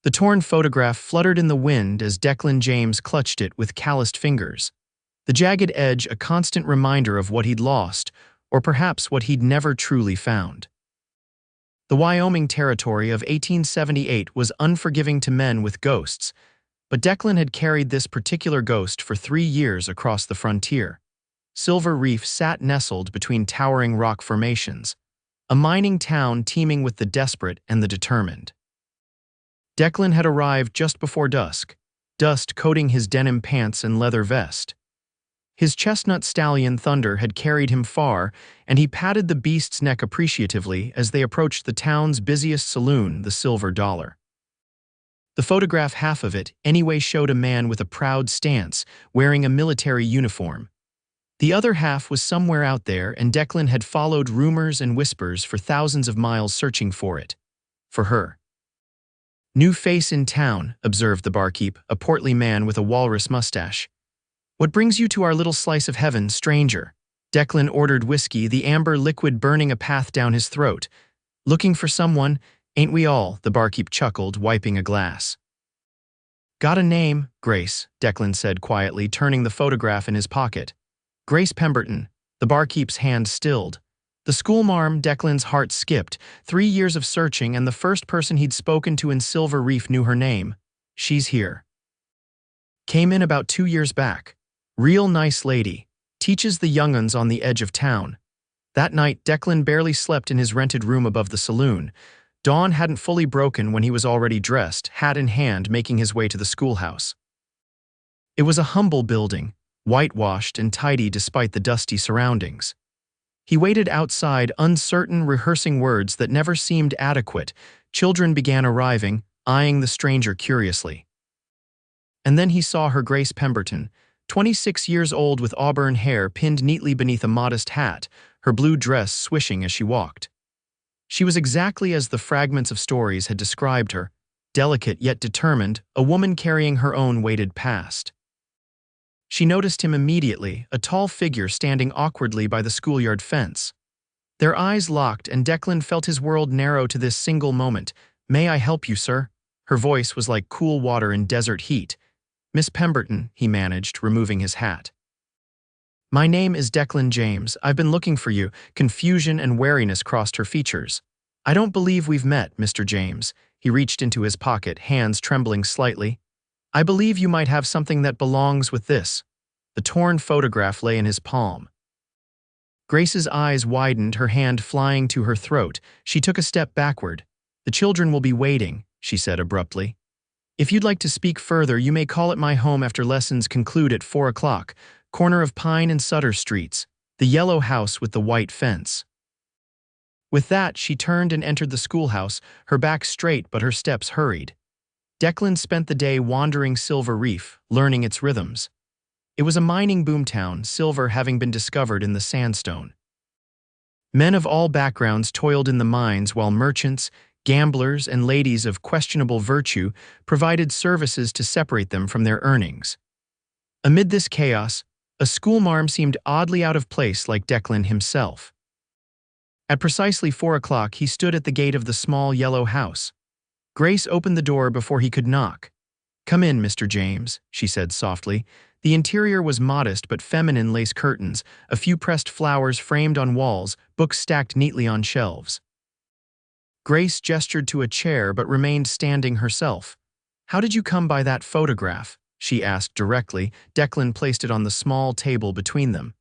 The torn photograph fluttered in the wind as Declan James clutched it with calloused fingers. The jagged edge a constant reminder of what he'd lost, or perhaps what he'd never truly found. The Wyoming Territory of 1878 was unforgiving to men with ghosts, but Declan had carried this particular ghost for 3 years across the frontier. Silver Reef sat nestled between towering rock formations, a mining town teeming with the desperate and the determined. Declan had arrived just before dusk, dust coating his denim pants and leather vest. His chestnut stallion Thunder had carried him far, and he patted the beast's neck appreciatively as they approached the town's busiest saloon, the Silver Dollar. The photograph, half of it, anyway, showed a man with a proud stance, wearing a military uniform. The other half was somewhere out there, and Declan had followed rumors and whispers for thousands of miles searching for it. For her. "New face in town," observed the barkeep, a portly man with a walrus mustache. "What brings you to our little slice of heaven, stranger?" Declan ordered whiskey, the amber liquid burning a path down his throat. "Looking for someone, ain't we all?" the barkeep chuckled, wiping a glass. "Got a name, Grace," Declan said quietly, turning the photograph in his pocket. "Grace Pemberton." The barkeep's hand stilled. The schoolmarm, Declan's heart skipped. 3 years of searching, and the first person he'd spoken to in Silver Reef knew her name. "She's here. Came in about 2 years back. Real nice lady. Teaches the young'uns on the edge of town." That night, Declan barely slept in his rented room above the saloon. Dawn hadn't fully broken when he was already dressed, hat in hand, making his way to the schoolhouse. It was a humble building, whitewashed and tidy despite the dusty surroundings. He waited outside, uncertain, rehearsing words that never seemed adequate. Children began arriving, eyeing the stranger curiously. And then he saw her, Grace Pemberton, 26 years old with auburn hair pinned neatly beneath a modest hat, her blue dress swishing as she walked. She was exactly as the fragments of stories had described her, delicate yet determined, a woman carrying her own weighted past. She noticed him immediately, a tall figure standing awkwardly by the schoolyard fence. Their eyes locked, and Declan felt his world narrow to this single moment. "May I help you, sir?" Her voice was like cool water in desert heat. "Miss Pemberton," he managed, removing his hat. "My name is Declan James. I've been looking for you." Confusion and wariness crossed her features. "I don't believe we've met, Mr. James." He reached into his pocket, hands trembling slightly. "I believe you might have something that belongs with this." The torn photograph lay in his palm. Grace's eyes widened, her hand flying to her throat. She took a step backward. "The children will be waiting," she said abruptly. "If you'd like to speak further, you may call at my home after lessons conclude at 4 o'clock, corner of Pine and Sutter Streets, the yellow house with the white fence." With that, she turned and entered the schoolhouse, her back straight but her steps hurried. Declan spent the day wandering Silver Reef, learning its rhythms. It was a mining boomtown, silver having been discovered in the sandstone. Men of all backgrounds toiled in the mines, while merchants, gamblers, and ladies of questionable virtue provided services to separate them from their earnings. Amid this chaos, a schoolmarm seemed oddly out of place, like Declan himself. At precisely 4 o'clock, he stood at the gate of the small yellow house. Grace opened the door before he could knock. "Come in, Mr. James," she said softly. The interior was modest but feminine: lace curtains, a few pressed flowers framed on walls, books stacked neatly on shelves. Grace gestured to a chair but remained standing herself. "How did you come by that photograph?" she asked directly. Declan placed it on the small table between them.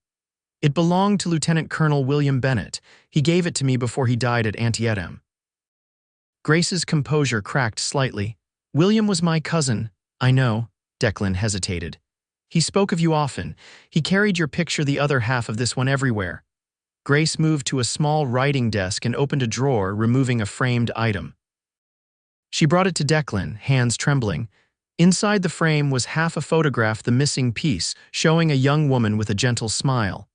"It belonged to Lieutenant Colonel William Bennett. He gave it to me before he died at Antietam." Grace's composure cracked slightly. "William was my cousin." "I know." Declan hesitated. "He spoke of you often. He carried your picture, the other half of this one, everywhere." Grace moved to a small writing desk and opened a drawer, removing a framed item. She brought it to Declan, hands trembling. Inside the frame was half a photograph, the missing piece, showing a young woman with a gentle smile.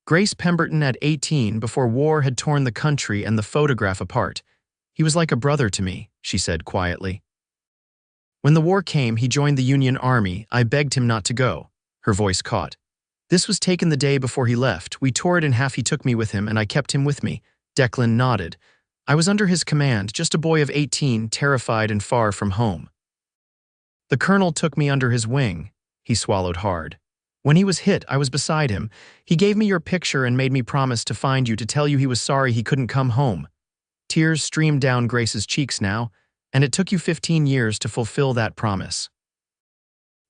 Grace Pemberton at 18, before war had torn the country and the photograph apart. "He was like a brother to me," she said quietly. "When the war came, he joined the Union Army. I begged him not to go." Her voice caught. "This was taken the day before he left. We tore it in half. He took me with him, and I kept him with me." Declan nodded. I was under his command, just a boy of 18, terrified and far from home. The colonel took me under his wing. He swallowed hard. When he was hit, I was beside him. He gave me your picture and made me promise to find you to tell you he was sorry he couldn't come home. Tears streamed down Grace's cheeks now, and it took you 15 years to fulfill that promise.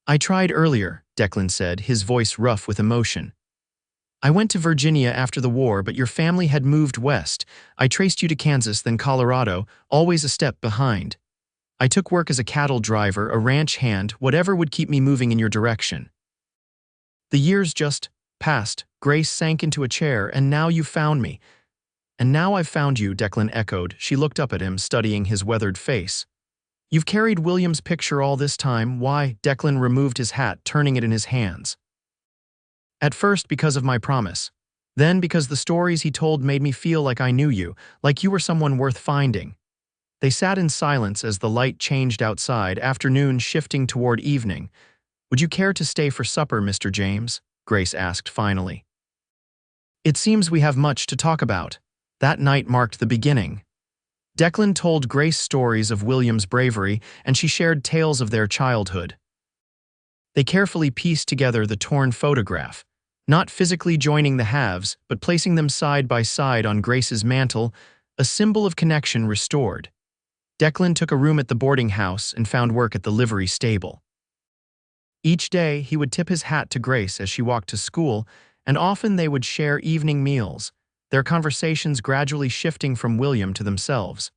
I tried earlier, Declan said, his voice rough with emotion. I went to Virginia after the war, but your family had moved west. I traced you to Kansas, then Colorado, always a step behind. I took work as a cattle driver, a ranch hand, whatever would keep me moving in your direction. The years just passed. Grace sank into a chair, and now you found me. And now I've found you, Declan echoed. She looked up at him, studying his weathered face. You've carried William's picture all this time. Why? Declan removed his hat, turning it in his hands. At first because of my promise. Then because the stories he told made me feel like I knew you, like you were someone worth finding. They sat in silence as the light changed outside, afternoon shifting toward evening. Would you care to stay for supper, Mr. James? Grace asked finally. It seems we have much to talk about. That night marked the beginning. Declan told Grace stories of William's bravery, and she shared tales of their childhood. They carefully pieced together the torn photograph, not physically joining the halves, but placing them side by side on Grace's mantle, a symbol of connection restored. Declan took a room at the boarding house and found work at the livery stable. Each day, he would tip his hat to Grace as she walked to school, and often they would share evening meals, their conversations gradually shifting from William to themselves.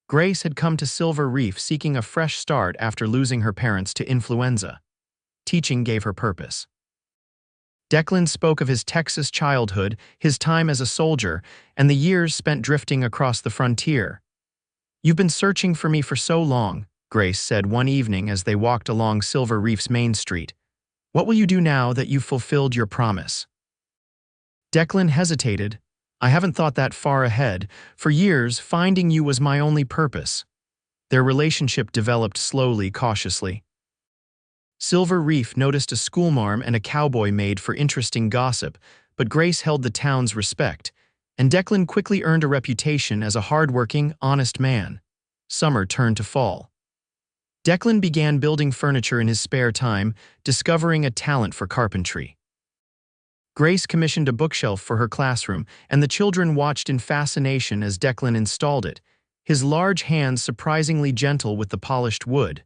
Grace had come to Silver Reef seeking a fresh start after losing her parents to influenza. Teaching gave her purpose. Declan spoke of his Texas childhood, his time as a soldier, and the years spent drifting across the frontier. You've been searching for me for so long, Grace said one evening as they walked along Silver Reef's main street. What will you do now that you've fulfilled your promise? Declan hesitated. I haven't thought that far ahead. For years, finding you was my only purpose. Their relationship developed slowly, cautiously. Silver Reef noticed a schoolmarm and a cowboy made for interesting gossip, but Grace held the town's respect, and Declan quickly earned a reputation as a hard-working, honest man. Summer turned to fall. Declan began building furniture in his spare time, discovering a talent for carpentry. Grace commissioned a bookshelf for her classroom, and the children watched in fascination as Declan installed it, his large hands surprisingly gentle with the polished wood.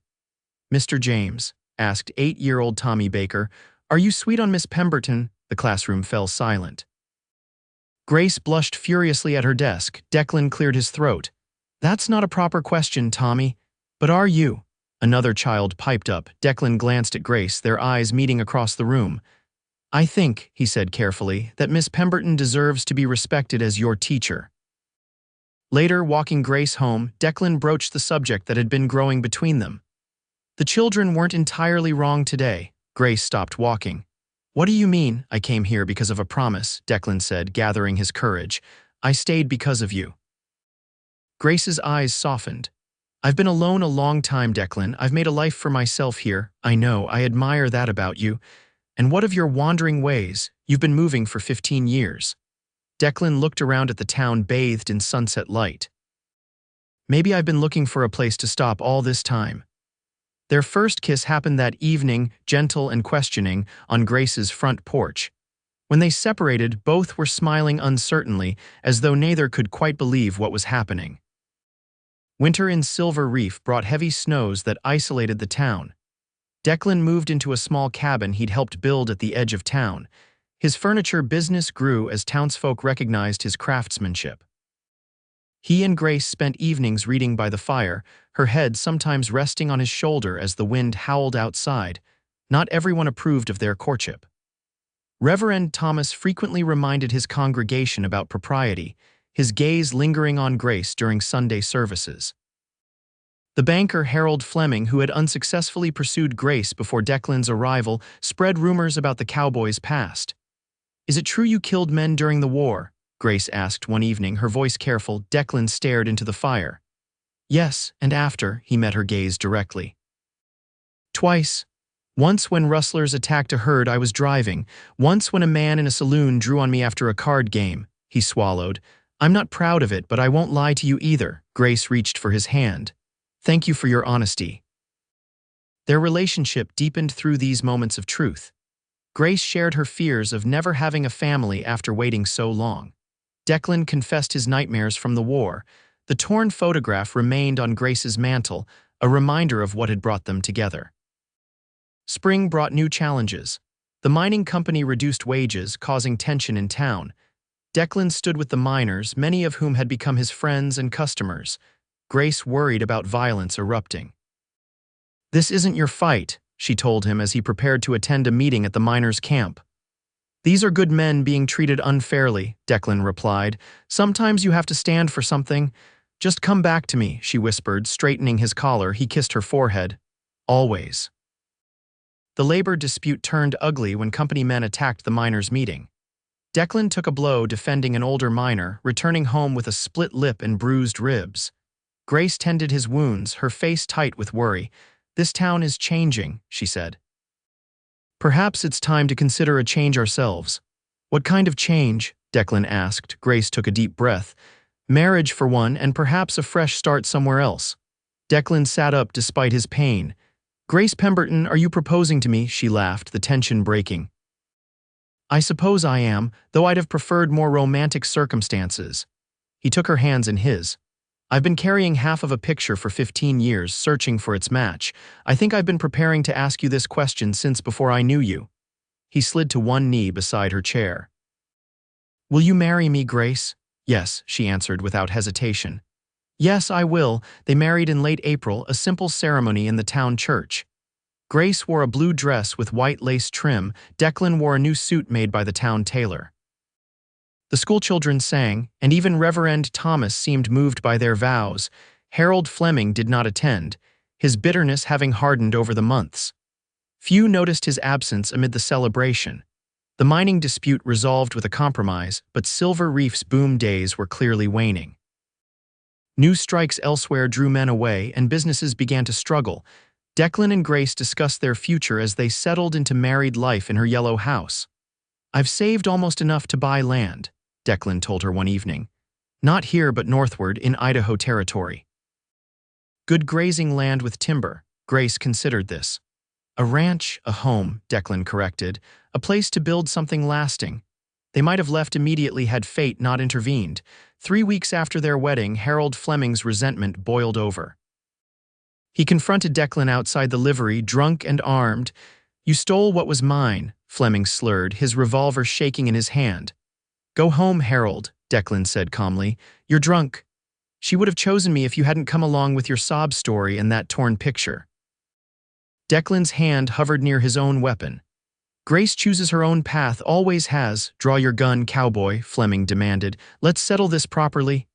Mr. James, asked 8-year-old Tommy Baker, are you sweet on Miss Pemberton? The classroom fell silent. Grace blushed furiously at her desk. Declan cleared his throat. That's not a proper question, Tommy. But are you? Another child piped up. Declan glanced at Grace, their eyes meeting across the room. I think, he said carefully, that Miss Pemberton deserves to be respected as your teacher. Later, walking Grace home, Declan broached the subject that had been growing between them. The children weren't entirely wrong today. Grace stopped walking. What do you mean? I came here because of a promise, Declan said, gathering his courage. I stayed because of you. Grace's eyes softened. I've been alone a long time, Declan. I've made a life for myself here. I know, I admire that about you. And what of your wandering ways? You've been moving for 15 years. Declan looked around at the town bathed in sunset light. Maybe I've been looking for a place to stop all this time. Their first kiss happened that evening, gentle and questioning, on Grace's front porch. When they separated, both were smiling uncertainly, as though neither could quite believe what was happening. Winter in Silver Reef brought heavy snows that isolated the town. Declan moved into a small cabin he'd helped build at the edge of town. His furniture business grew as townsfolk recognized his craftsmanship. He and Grace spent evenings reading by the fire, her head sometimes resting on his shoulder as the wind howled outside. Not everyone approved of their courtship. Reverend Thomas frequently reminded his congregation about propriety, his gaze lingering on Grace during Sunday services. The banker Harold Fleming, who had unsuccessfully pursued Grace before Declan's arrival, spread rumors about the Cowboy's past. Is it true you killed men during the war? Grace asked one evening, her voice careful. Declan stared into the fire. Yes, and after, he met her gaze directly. Twice. Once when rustlers attacked a herd I was driving. Once when a man in a saloon drew on me after a card game. He swallowed. I'm not proud of it, but I won't lie to you either. Grace reached for his hand. Thank you for your honesty. Their relationship deepened through these moments of truth. Grace shared her fears of never having a family after waiting so long. Declan confessed his nightmares from the war. The torn photograph remained on Grace's mantle, a reminder of what had brought them together. Spring brought new challenges. The mining company reduced wages, causing tension in town. Declan stood with the miners, many of whom had become his friends and customers. Grace worried about violence erupting. "This isn't your fight," she told him as he prepared to attend a meeting at the miners' camp. "These are good men being treated unfairly," Declan replied. "Sometimes you have to stand for something. Just come back to me," she whispered, straightening his collar. He kissed her forehead. "Always." The labor dispute turned ugly when company men attacked the miners' meeting. Declan took a blow defending an older miner, returning home with a split lip and bruised ribs. Grace tended his wounds, her face tight with worry. "This town is changing," she said. "Perhaps it's time to consider a change ourselves." "What kind of change?" Declan asked. Grace took a deep breath. "Marriage, for one, and perhaps a fresh start somewhere else." Declan sat up despite his pain. "Grace Pemberton, are you proposing to me?" she laughed, the tension breaking. "I suppose I am, though I'd have preferred more romantic circumstances." He took her hands in his. "I've been carrying half of a picture for 15 years, searching for its match. I think I've been preparing to ask you this question since before I knew you." He slid to one knee beside her chair. "Will you marry me, Grace?" "Yes," she answered without hesitation. "Yes, I will." They married in late April, a simple ceremony in the town church. Grace wore a blue dress with white lace trim. Declan wore a new suit made by the town tailor. The schoolchildren sang, and even Reverend Thomas seemed moved by their vows. Harold Fleming did not attend, his bitterness having hardened over the months. Few noticed his absence amid the celebration. The mining dispute resolved with a compromise, but Silver Reef's boom days were clearly waning. New strikes elsewhere drew men away, and businesses began to struggle. Declan and Grace discussed their future as they settled into married life in her yellow house. "I've saved almost enough to buy land," Declan told her one evening. "Not here, but northward, in Idaho territory. Good grazing land with timber." Grace considered this. "A ranch, a home," Declan corrected. "A place to build something lasting." They might have left immediately had fate not intervened. 3 weeks after their wedding, Harold Fleming's resentment boiled over. He confronted Declan outside the livery, drunk and armed. "You stole what was mine," Fleming slurred, his revolver shaking in his hand. "Go home, Harold," Declan said calmly. "You're drunk. She would have chosen me if you hadn't come along with your sob story and that torn picture." Declan's hand hovered near his own weapon. "Grace chooses her own path, always has." "Draw your gun, cowboy," Fleming demanded. "Let's settle this properly."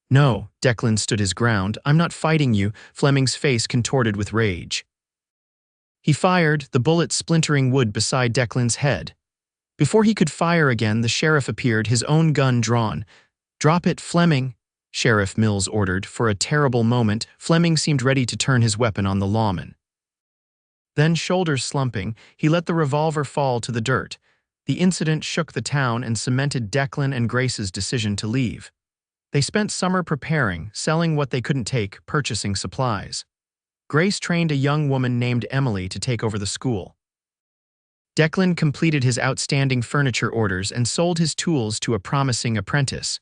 "No," Declan stood his ground. "I'm not fighting you." Fleming's face contorted with rage. He fired, the bullet splintering wood beside Declan's head. Before he could fire again, the sheriff appeared, his own gun drawn. "Drop it, Fleming," Sheriff Mills ordered. For a terrible moment, Fleming seemed ready to turn his weapon on the lawman. Then, shoulders slumping, he let the revolver fall to the dirt. The incident shook the town and cemented Declan and Grace's decision to leave. They spent summer preparing, selling what they couldn't take, purchasing supplies. Grace trained a young woman named Emily to take over the school. Declan completed his outstanding furniture orders and sold his tools to a promising apprentice.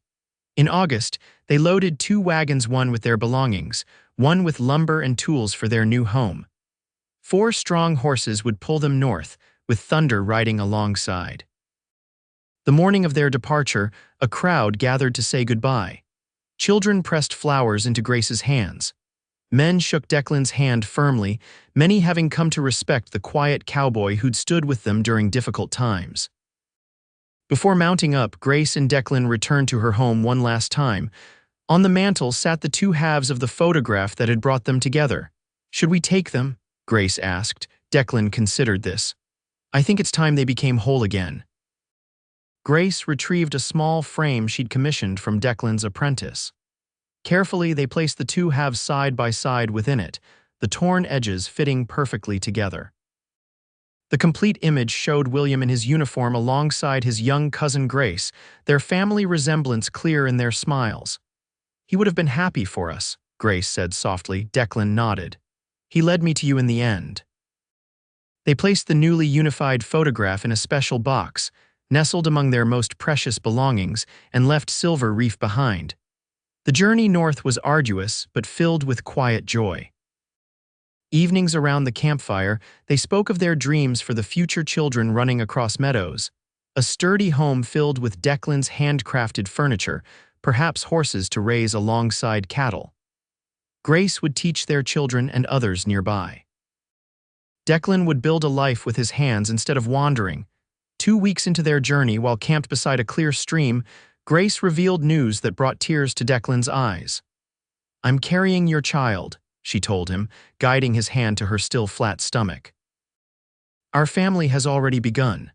In August, they loaded 2 wagons, one with their belongings, one with lumber and tools for their new home. 4 strong horses would pull them north, with Thunder riding alongside. The morning of their departure, a crowd gathered to say goodbye. Children pressed flowers into Grace's hands. Men shook Declan's hand firmly, many having come to respect the quiet cowboy who'd stood with them during difficult times. Before mounting up, Grace and Declan returned to her home one last time. On the mantel sat the 2 halves of the photograph that had brought them together. "Should we take them?" Grace asked. Declan considered this. "I think it's time they became whole again." Grace retrieved a small frame she'd commissioned from Declan's apprentice. Carefully, they placed the 2 halves side by side within it, the torn edges fitting perfectly together. The complete image showed William in his uniform alongside his young cousin Grace, their family resemblance clear in their smiles. "He would have been happy for us," Grace said softly. Declan nodded. "He led me to you in the end." They placed the newly unified photograph in a special box, nestled among their most precious belongings, and left Silver Reef behind. The journey north was arduous, but filled with quiet joy. Evenings around the campfire, they spoke of their dreams for the future children running across meadows. A sturdy home filled with Declan's handcrafted furniture, perhaps horses to raise alongside cattle. Grace would teach their children and others nearby. Declan would build a life with his hands instead of wandering. 2 weeks into their journey, while camped beside a clear stream, Grace revealed news that brought tears to Declan's eyes. "I'm carrying your child," she told him, guiding his hand to her still flat stomach. "Our family has already begun."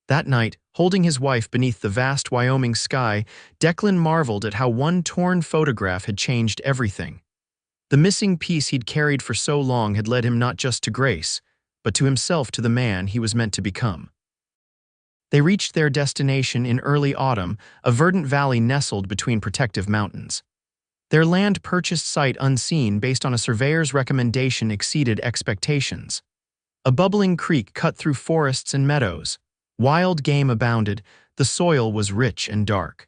That night, holding his wife beneath the vast Wyoming sky, Declan marveled at how one torn photograph had changed everything. The missing piece he'd carried for so long had led him not just to Grace, but to himself, to the man he was meant to become. They reached their destination in early autumn, a verdant valley nestled between protective mountains. Their land purchased sight unseen based on a surveyor's recommendation exceeded expectations. A bubbling creek cut through forests and meadows. Wild game abounded. The soil was rich and dark.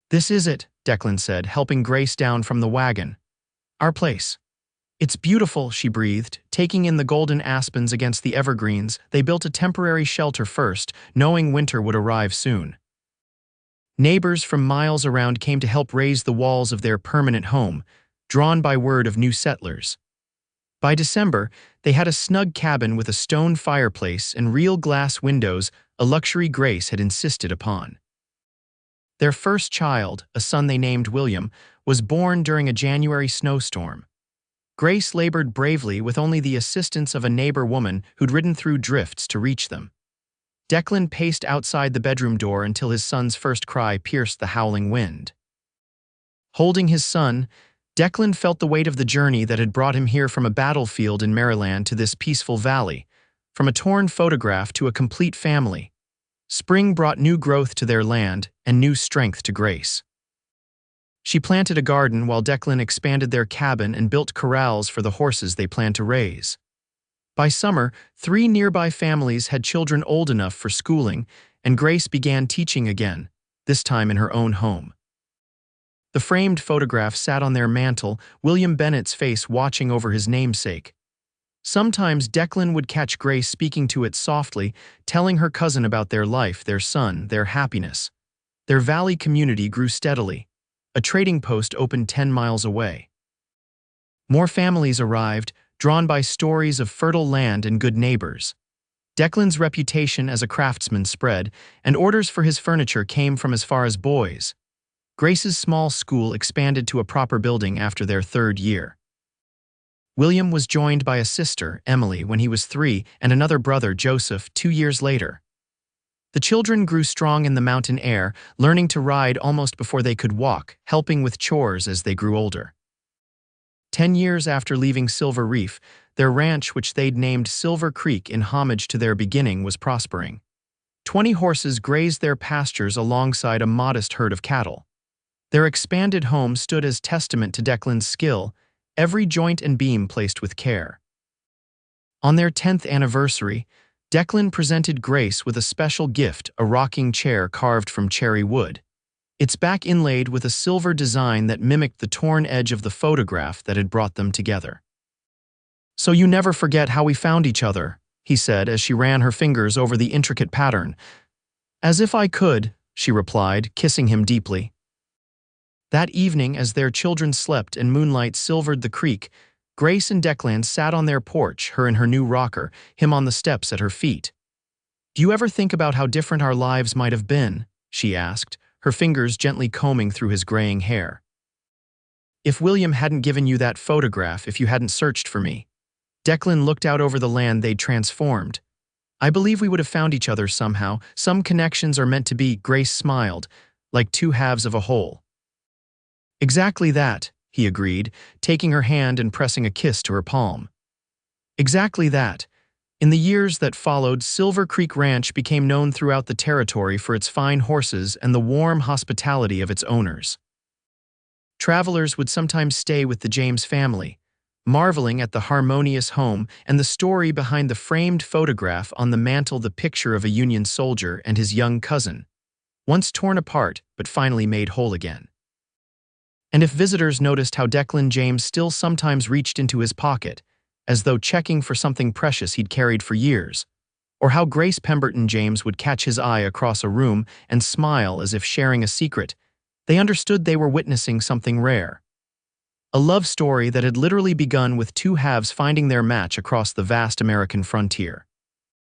"This is it," Declan said, helping Grace down from the wagon. "Our place." "It's beautiful," she breathed, taking in the golden aspens against the evergreens. They built a temporary shelter first, knowing winter would arrive soon. Neighbors from miles around came to help raise the walls of their permanent home, drawn by word of new settlers. By December, they had a snug cabin with a stone fireplace and real glass windows, a luxury Grace had insisted upon. Their first child, a son they named William, was born during a January snowstorm. Grace labored bravely with only the assistance of a neighbor woman who'd ridden through drifts to reach them. Declan paced outside the bedroom door until his son's first cry pierced the howling wind. Holding his son, Declan felt the weight of the journey that had brought him here from a battlefield in Maryland to this peaceful valley, from a torn photograph to a complete family. Spring brought new growth to their land and new strength to Grace. She planted a garden while Declan expanded their cabin and built corrals for the horses they planned to raise. By summer, 3 nearby families had children old enough for schooling, and Grace began teaching again, this time in her own home. The framed photograph sat on their mantel, William Bennett's face watching over his namesake. Sometimes Declan would catch Grace speaking to it softly, telling her cousin about their life, their son, their happiness. Their valley community grew steadily. A trading post opened 10 miles away. More families arrived, drawn by stories of fertile land and good neighbors. Declan's reputation as a craftsman spread, and orders for his furniture came from as far as Boise. Grace's small school expanded to a proper building after their 3rd year. William was joined by a sister, Emily, when he was 3, and another brother, Joseph, 2 years later. The children grew strong in the mountain air, learning to ride almost before they could walk, helping with chores as they grew older. 10 years after leaving Silver Reef, their ranch, which they'd named Silver Creek in homage to their beginning, was prospering. 20 horses grazed their pastures alongside a modest herd of cattle. Their expanded home stood as testament to Declan's skill, every joint and beam placed with care. On their 10th anniversary, Declan presented Grace with a special gift, a rocking chair carved from cherry wood. Its back inlaid with a silver design that mimicked the torn edge of the photograph that had brought them together. "So you never forget how we found each other," he said as she ran her fingers over the intricate pattern. "As if I could," she replied, kissing him deeply. That evening, as their children slept and moonlight silvered the creek, Grace and Declan sat on their porch, her in her new rocker, him on the steps at her feet. "Do you ever think about how different our lives might have been?" she asked, her fingers gently combing through his graying hair. "If William hadn't given you that photograph, if you hadn't searched for me." Declan looked out over the land they'd transformed. "I believe we would have found each other somehow. Some connections are meant to be," Grace smiled, "like 2 halves of a whole." "Exactly that," he agreed, taking her hand and pressing a kiss to her palm. "Exactly that. In the years that followed, Silver Creek Ranch became known throughout the territory for its fine horses and the warm hospitality of its owners. Travelers would sometimes stay with the James family, marveling at the harmonious home and the story behind the framed photograph on the mantel, the picture of a Union soldier and his young cousin, once torn apart but finally made whole again. And if visitors noticed how Declan James still sometimes reached into his pocket, as though checking for something precious he'd carried for years, or how Grace Pemberton James would catch his eye across a room and smile as if sharing a secret, they understood they were witnessing something rare. A love story that had literally begun with two halves finding their match across the vast American frontier.